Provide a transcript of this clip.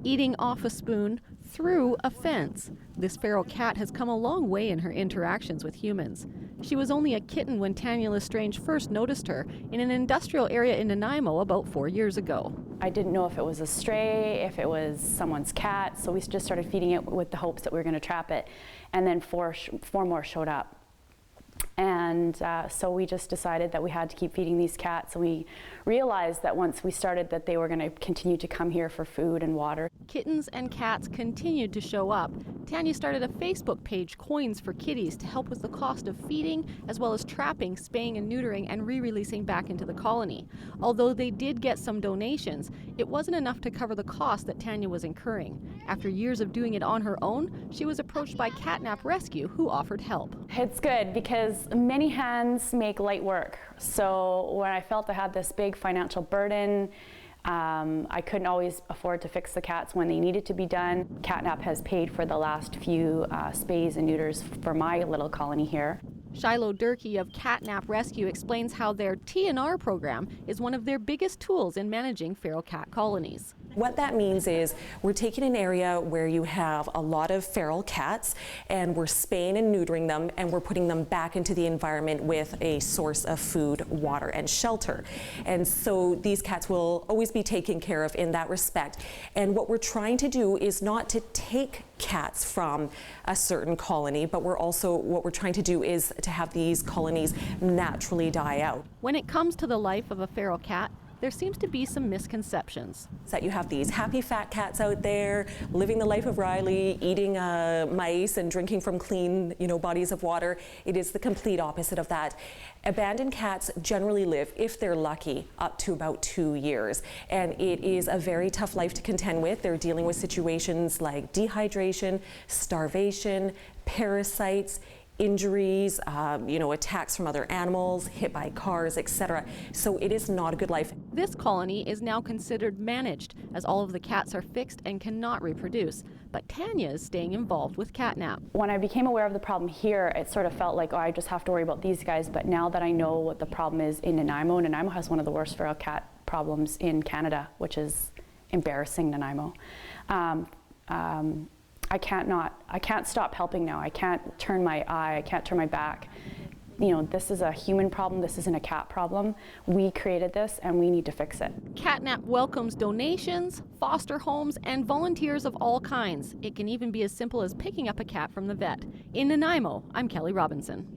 eating off a spoon through a fence. This feral cat has come a long way in her interactions with humans. She was only a kitten when Tanya Lestrange first noticed her in an industrial area in Nanaimo about 4 years ago. I didn't know if it was a stray, if it was someone's cat, so we just started feeding it with the hopes that we were going to trap it. And then four more showed up. And so we just decided that we had to keep feeding these cats. And we realized that once we started that they were going to continue to come here for food and water. Kittens and cats continued to show up. Tanya started a Facebook page, Coins for Kitties, to help with the cost of feeding, as well as trapping, spaying and neutering, and re-releasing back into the colony. Although they did get some donations, it wasn't enough to cover the cost that Tanya was incurring. After years of doing it on her own, she was approached by Catnap Rescue, who offered help. It's good because many hands make light work. So when I felt I had this big financial burden, I couldn't always afford to fix the cats when they needed to be done. Catnap has paid for the last few spays and neuters for my little colony here. Shiloh Durkee of Catnap Rescue explains how their T&R program is one of their biggest tools in managing feral cat colonies. What that means is we're taking an area where you have a lot of feral cats and we're spaying and neutering them and we're putting them back into the environment with a source of food, water and shelter. And so these cats will always be taken care of in that respect. And what we're trying to do is not to take cats from a certain colony, but what we're trying to do is to have these colonies naturally die out. When it comes to the life of a feral cat, there seems to be some misconceptions. That you have these happy fat cats out there living the life of Riley, eating mice and drinking from clean, bodies of water. It is the complete opposite of that. Abandoned cats generally live, if they're lucky, up to about 2 years. And it is a very tough life to contend with. They're dealing with situations like dehydration, starvation, parasites, injuries, attacks from other animals, hit by cars, etc. So it is not a good life. This colony is now considered managed, as all of the cats are fixed and cannot reproduce. But Tanya is staying involved with Catnap. When I became aware of the problem here, it sort of felt like, I just have to worry about these guys. But now that I know what the problem is in Nanaimo, Nanaimo has one of the worst feral cat problems in Canada, which is embarrassing Nanaimo. I can't stop helping now. I can't turn my eye, I can't turn my back. This is a human problem, this isn't a cat problem. We created this and we need to fix it. Catnap welcomes donations, foster homes, and volunteers of all kinds. It can even be as simple as picking up a cat from the vet. In Nanaimo, I'm Kelly Robinson.